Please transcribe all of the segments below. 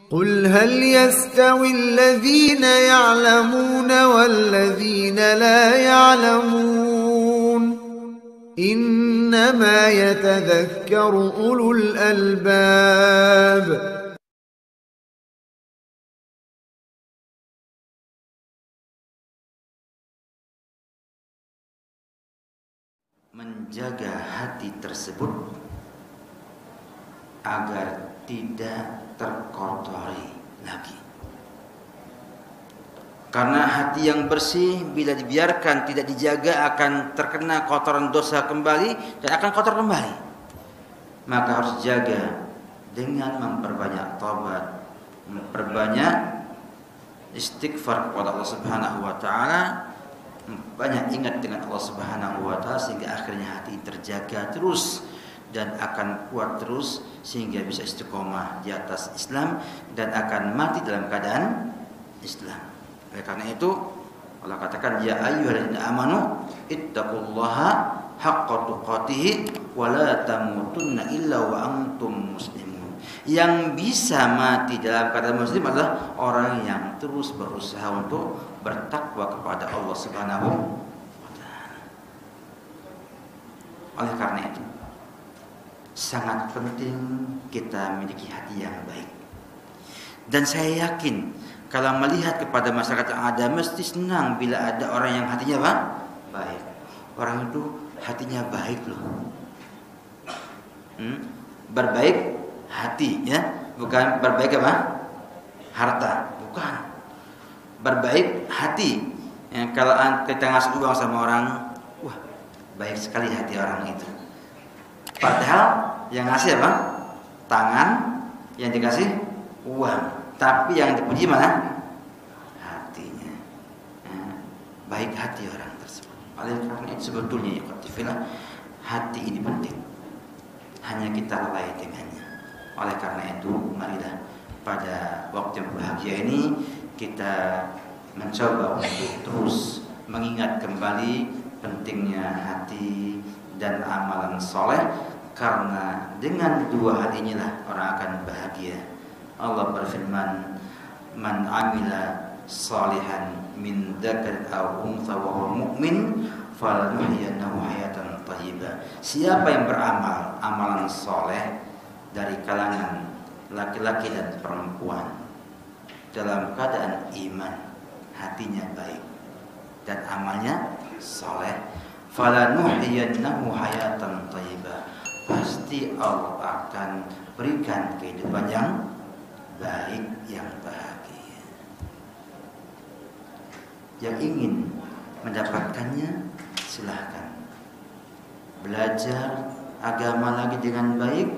قل هل يستوي الذين يعلمون والذين لا يعلمون إنما يتذكر أولو الألباب. Menjaga hati tersebut agar tidak terkotori lagi. Karena hati yang bersih bila dibiarkan tidak dijaga akan terkena kotoran dosa kembali dan akan kotor kembali. Maka harus jaga dengan memperbanyak taubat, memperbanyak istighfar kepada Allah Subhanahu wa taala, banyak ingat dengan Allah Subhanahu wa taala sehingga akhirnya hati terjaga terus dan akan kuat terus sehingga bisa istiqomah di atas Islam dan akan mati dalam keadaan Islam. Oleh karena itu Allah katakan ya ayyuhalladzina amanu ittaqullaha haqqa tuqatih wa la tamutunna illa wa antum muslimun. Yang bisa mati dalam keadaan muslim adalah orang yang terus berusaha untuk bertakwa kepada Allah Subhanahu wa taala. Oleh karena itu sangat penting kita memiliki hati yang baik. Dan saya yakin kalau melihat kepada masyarakat yang ada mesti senang bila ada orang yang hatinya apa? Baik. Orang itu hatinya baik loh. Berbaik hati ya, bukan berbaik apa? Harta, bukan. Berbaik hati. Ya, kalau kita ngasih uang sama orang, wah, baik sekali hati orang itu. Padahal yang ngasih apa? Tangan, yang dikasih uang. Tapi yang dipuji mana? Hatinya. Baik hati orang tersebut. Oleh karena itu sebetulnya ya, hati ini penting. Hanya kita lalai dengannya. Oleh karena itu, marilah pada waktu yang bahagia ini kita mencoba untuk terus mengingat kembali pentingnya hati dan amalan soleh, karena dengan dua hal inilah orang akan bahagia. Allah berfirman, "Man amila salihan min dzakarin aw untha wa huwa mu'min falanuhyiyannahu hayatan thayyibah." Siapa yang beramal amalan soleh dari kalangan laki-laki dan perempuan dalam keadaan iman, hatinya baik dan amalnya soleh, falanuhyiyannahu hayatan thayyibah, pasti Allah akan berikan kehidupan yang baik, yang bahagia. Yang ingin mendapatkannya silahkan belajar agama lagi dengan baik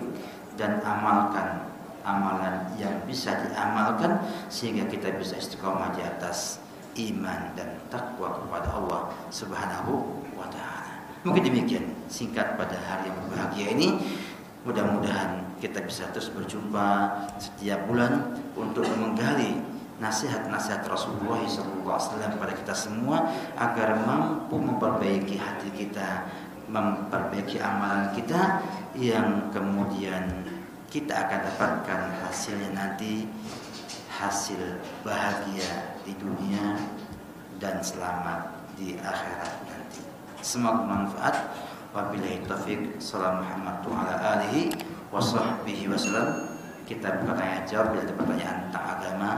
dan amalkan amalan yang bisa diamalkan sehingga kita bisa istiqomah di atas iman dan takwa kepada Allah Subhanahu wa taala. Mungkin demikian singkat pada hari yang berbahagia ini. Mudah-mudahan kita bisa terus berjumpa setiap bulan untuk menggali nasihat-nasihat Rasulullah SAW kepada kita semua agar mampu memperbaiki hati kita, memperbaiki amalan kita yang kemudian kita akan dapatkan hasilnya nanti, hasil bahagia di dunia dan selamat di akhirat nanti. Semoga bermanfaat. Wabillahi taufiq. Assalamualaikum warahmatullahi wabarakatuh. Wasallam. Kita buka tanya jawab bila ada pertanyaan tentang agama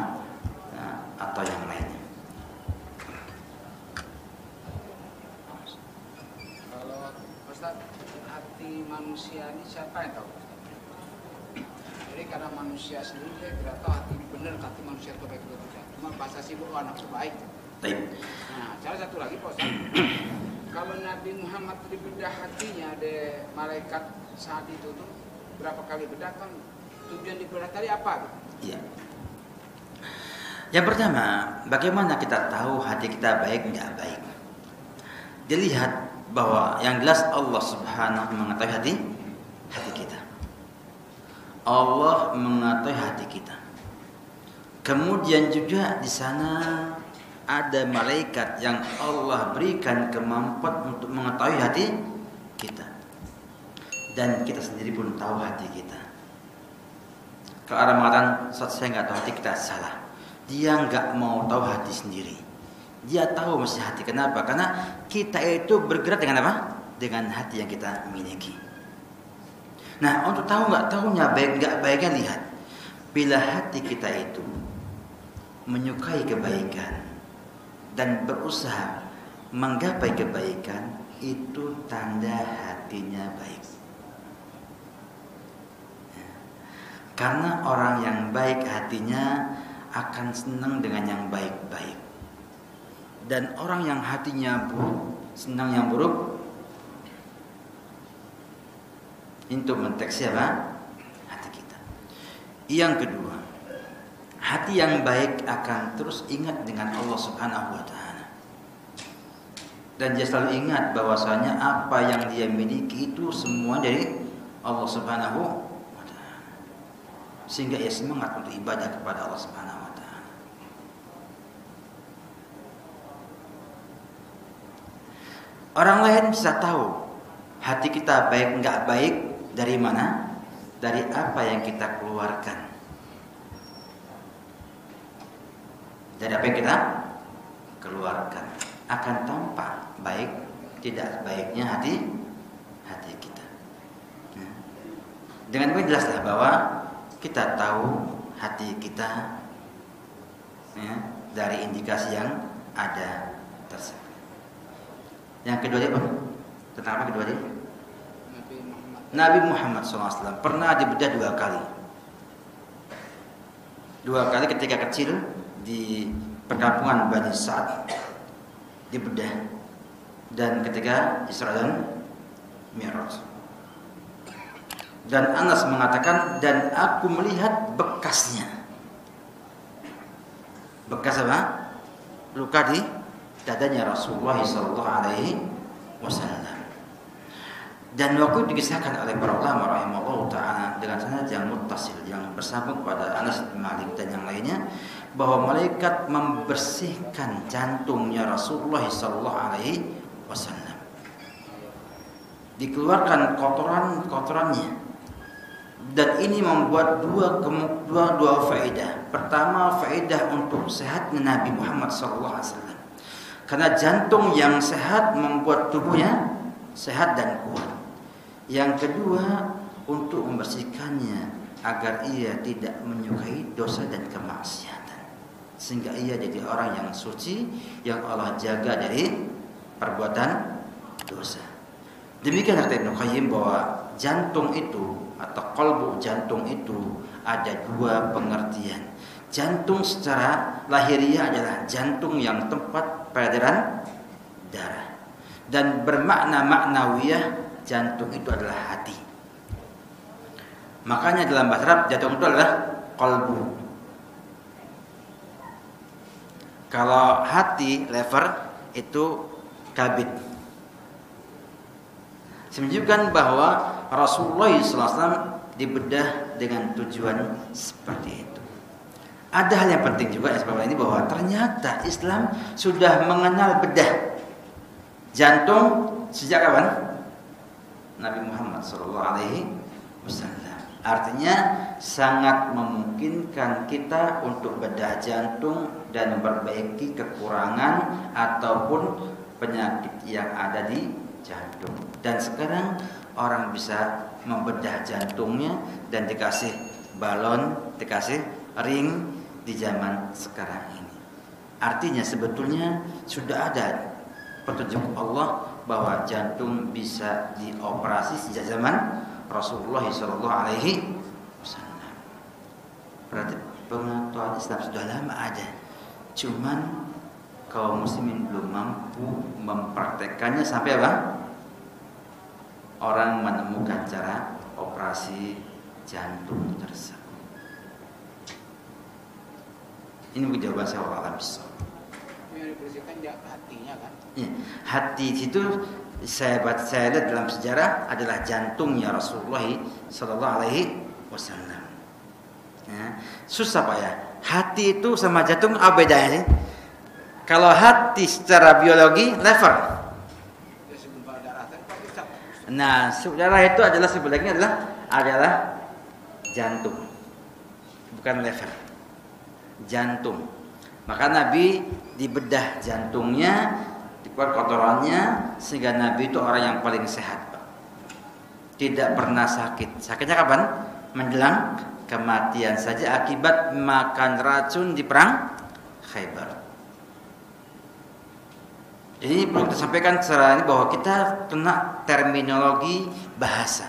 atau yang lainnya. Kalau Ustaz, hati manusia ini siapa yang tahu? Jadi karena manusia sendiri dia tidak tahu hati benar, hati manusia itu baik atau tidak. Cuma bahasa sibuk anak baik. Baik. Nah, cara satu lagi Pak Ustaz. Kalau Nabi Muhammad dibedah hatinya ada malaikat saat itu tuh berapa kali bedah kan, tujuan dibedah tadi apa? Iya. Yang pertama, bagaimana kita tahu hati kita baik nggak baik? Dilihat bahwa yang jelas Allah Subhanahu mengetahui hati kita. Allah mengetahui hati kita. Kemudian juga di sana ada malaikat yang Allah berikan kemampuan untuk mengetahui hati kita. Dan kita sendiri pun tahu hati kita. Kalau orang mengatakan saya nggak tahu hati kita, salah. Dia nggak mau tahu hati sendiri. Dia tahu mesti hati. Kenapa? Karena kita itu bergerak dengan apa? Dengan hati yang kita miliki. Nah, untuk tahu nggak tahunya baik nggak baiknya lihat. Bila hati kita itu menyukai kebaikan dan berusaha menggapai kebaikan, itu tanda hatinya baik. Karena orang yang baik hatinya akan senang dengan yang baik-baik. Dan orang yang hatinya buruk, senang yang buruk, untuk mendeteksi apa? Hati kita. Yang kedua, hati yang baik akan terus ingat dengan Allah Subhanahu wa taala. Dan dia selalu ingat bahwasanya apa yang dia miliki itu semua dari Allah Subhanahu wa taala. Sehingga ia semangat untuk ibadah kepada Allah Subhanahu wa taala. Orang lain bisa tahu hati kita baik enggak baik dari mana? Dari apa yang kita keluarkan. Dari apa yang kita keluarkan akan tampak baik tidak baiknya hati kita. Dengan itu jelaslah bahwa kita tahu hati kita dari indikasi yang ada tersebut. Yang kedua dia apa? Tentang apa kedua dia? Nabi Muhammad SAW pernah dibedah 2 kali. 2 kali ketika kecil di perkampungan Bani Sa'ad dibedah, dan ketika Isra dan Mi'raj. Dan Anas mengatakan, dan aku melihat bekasnya. Bekas apa? Luka di dadanya Rasulullah SAW. Dan waktu dikisahkan oleh para ulama rahimahullah ta'ala dengan sanad yang muttasil, yang bersambung pada Anas bin Malik dan yang lainnya, bahwa malaikat membersihkan jantungnya Rasulullah SAW. Dikeluarkan kotorannya. Dan ini membuat dua faedah. Pertama, faedah untuk sehatnya Nabi Muhammad SAW. Karena jantung yang sehat membuat tubuhnya sehat dan kuat. Yang kedua, untuk membersihkannya agar ia tidak menyukai dosa dan kemaksiatan, sehingga ia jadi orang yang suci, yang Allah jaga dari perbuatan dosa. Demikian kata Ibnu Qayyim bahwa jantung itu atau qalbu jantung itu ada 2 pengertian. Jantung secara lahiriah adalah jantung yang tempat peredaran darah, dan bermakna maknawiyah jantung itu adalah hati. Makanya dalam bahasa Arab jantung itu adalah qalbu. Kalau hati, liver, itu kabid. Menunjukkan bahwa Rasulullah SAW dibedah dengan tujuan seperti itu. Ada hal yang penting juga seperti ini, bahwa ternyata Islam sudah mengenal bedah jantung sejak kapan? Nabi Muhammad SAW. Artinya sangat memungkinkan kita untuk bedah jantung dan memperbaiki kekurangan ataupun penyakit yang ada di jantung. Dan sekarang orang bisa membedah jantungnya dan dikasih balon, dikasih ring di zaman sekarang ini. Artinya sebetulnya sudah ada petunjuk Allah bahwa jantung bisa dioperasi sejak zaman Rasulullah SAW. Berarti pengetahuan Islam sudah lama ada, cuman kaum muslimin belum mampu mempraktekkannya sampai apa? Orang menemukan cara operasi jantung tersebut. Ini jawaban saya Allah bisa. Yang dibersihkan hatinya kan? Ya, hati itu saya lihat dalam sejarah adalah jantungnya Rasulullah SAW. Ya, susah Pak ya. Hati itu sama jantung apa bedanya sih? Kalau hati secara biologi liver. Nah, darah itu adalah sebenarnya adalah jantung. bukan lever, jantung. Maka Nabi dibedah jantungnya, dikeluarkan kotorannya, sehingga Nabi itu orang yang paling sehat, Pak. Tidak pernah sakit. Sakitnya kapan? Menjelang kematian saja akibat makan racun di perang Khaybar. Ini perlu kita sampaikan secara ini bahwa kita kena terminologi bahasa.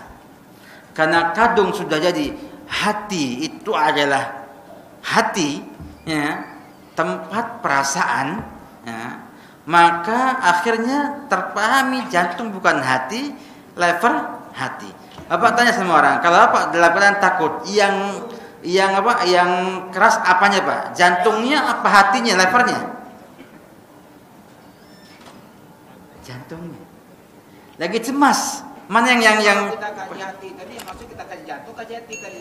Karena kadung sudah jadi hati itu adalah hati, ya, tempat perasaan, ya, maka akhirnya terpahami jantung bukan hati, lever hati. Bapak tanya sama orang, kalau apa dalam keadaan takut, yang keras apanya Pak? Jantungnya apa hatinya, levernya? Jantungnya. Lagi cemas, mana yang kita kaji hati tadi, maksud kita kaji jantung, kaji hati tadi.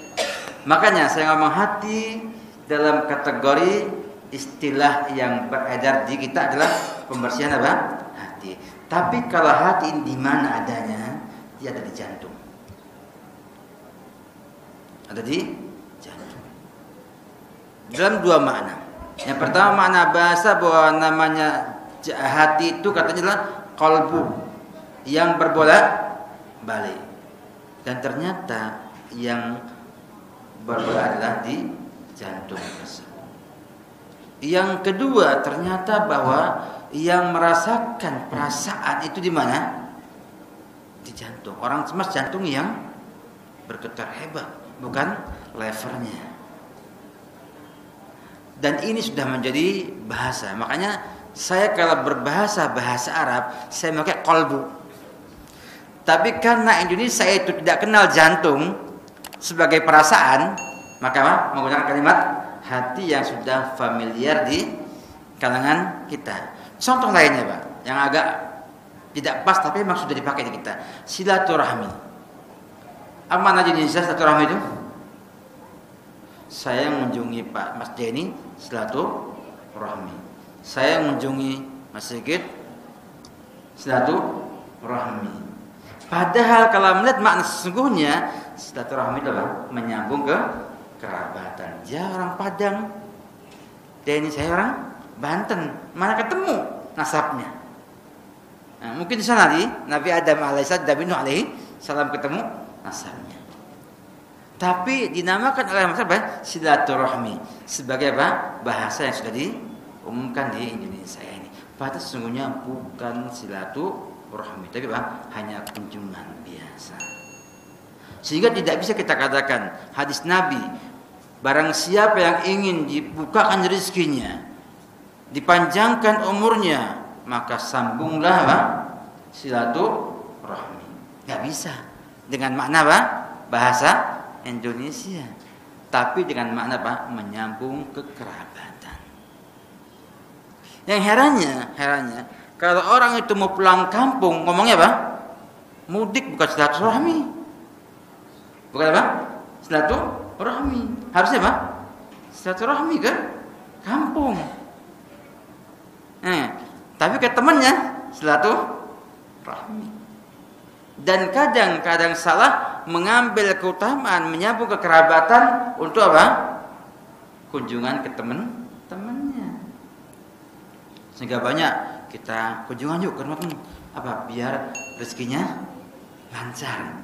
Makanya saya ngomong hati dalam kategori istilah yang beredar di kita adalah pembersihan apa? Hati. Tapi kalau hati di mana adanya? Dia ada di jantung. Ada di jantung. Dalam dua makna. Yang pertama makna bahasa bahwa namanya hati itu katanya adalah qalbu yang berbolak-balik. Dan ternyata yang berbolak adalah di jantung tersebut. Yang kedua ternyata bahwa yang merasakan perasaan itu di mana? Di jantung. Orang cemas jantung yang bergetar hebat, bukan levernya. Dan ini sudah menjadi bahasa. Makanya saya kalau berbahasa bahasa Arab, saya pakai qalbu. Tapi karena Indonesia itu tidak kenal jantung sebagai perasaan, maka menggunakan kalimat hati yang sudah familiar di kalangan kita. Contoh lainnya Pak, yang agak tidak pas tapi memang sudah dipakai di kita. Silaturahmi. Apa makna di Indonesia silaturahmi itu? Saya mengunjungi Pak Mas Denny, silaturahmi. Saya mengunjungi Mas Sigit, silaturahmi. Padahal kalau melihat makna sesungguhnya silaturahmi itu adalah menyambung ke kerabatan. Dia orang Padang, Denny saya orang Banten. Mana ketemu nasabnya? Nah, mungkin di sana Nabi Adam alaihissalam, Nabi Nuh alaihissalam ketemu nasabnya. Tapi dinamakan oleh masyarakat silaturahmi sebagai apa? Bahasa yang sudah diumumkan di Indonesia ini. Padahal sesungguhnya bukan silaturahmi, tapi apa? Hanya kunjungan biasa. Sehingga tidak bisa kita katakan hadis Nabi, barang siapa yang ingin dibukakan rezekinya, dipanjangkan umurnya, maka sambunglah apa? Silaturahmi. Gak bisa dengan makna apa? Bahasa Indonesia, tapi dengan makna apa? Menyambung kekerabatan. Yang herannya, kalau orang itu mau pulang kampung, ngomongnya apa? Mudik, bukan silaturahmi. Bukan apa? Silaturahmi. Harusnya apa? Silaturahmi ke kampung. Tapi ke temannya silaturahmi. Dan kadang-kadang salah mengambil keutamaan menyambung kekerabatan untuk apa? Kunjungan ke teman-temannya. Sehingga banyak kita kunjungan yuk ke rumah teman, apa? Biar rezekinya lancar.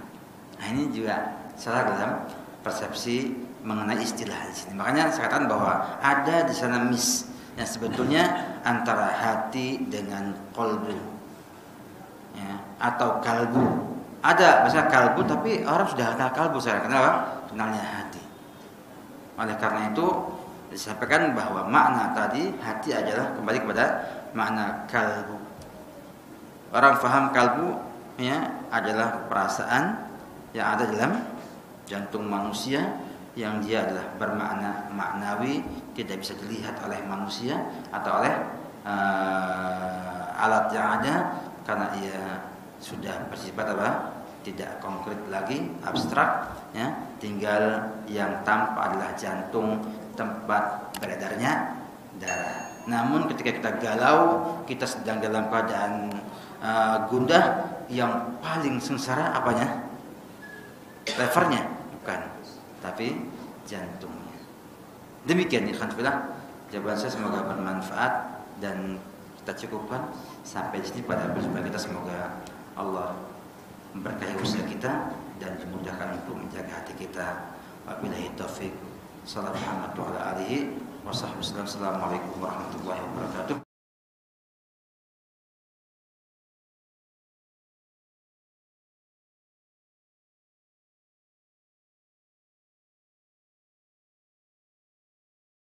Nah ini juga salah dalam persepsi mengenai istilah di sini. Makanya saya katakan bahwa ada di sana miss yang sebetulnya antara hati dengan qalbu, ya, atau kalbu. Ada bahasa kalbu tapi orang sudah kenal kalbu saya. Kenapa? Kenalnya hati. Oleh karena itu disampaikan bahwa makna tadi hati adalah kembali kepada makna kalbu. Orang faham kalbu ya adalah perasaan yang ada dalam jantung manusia yang dia adalah bermakna maknawi, tidak bisa dilihat oleh manusia atau oleh alat yang ada karena ia sudah bersifat apa? Tidak konkret lagi, abstrak, ya. Tinggal yang tampak adalah jantung, tempat beredarnya darah. Namun ketika kita galau, kita sedang dalam keadaan gundah, yang paling sengsara apanya? Levernya bukan, tapi jantungnya. Demikian ikhwan fillah, jawaban saya semoga bermanfaat dan kita cukupkan sampai di sini pada perjumpaan kita. Semoga Allah memberkahi usaha kita dan dimudahkan untuk menjaga hati kita. Wabillahi taufik. Assalamualaikum warahmatullahi wabarakatuh.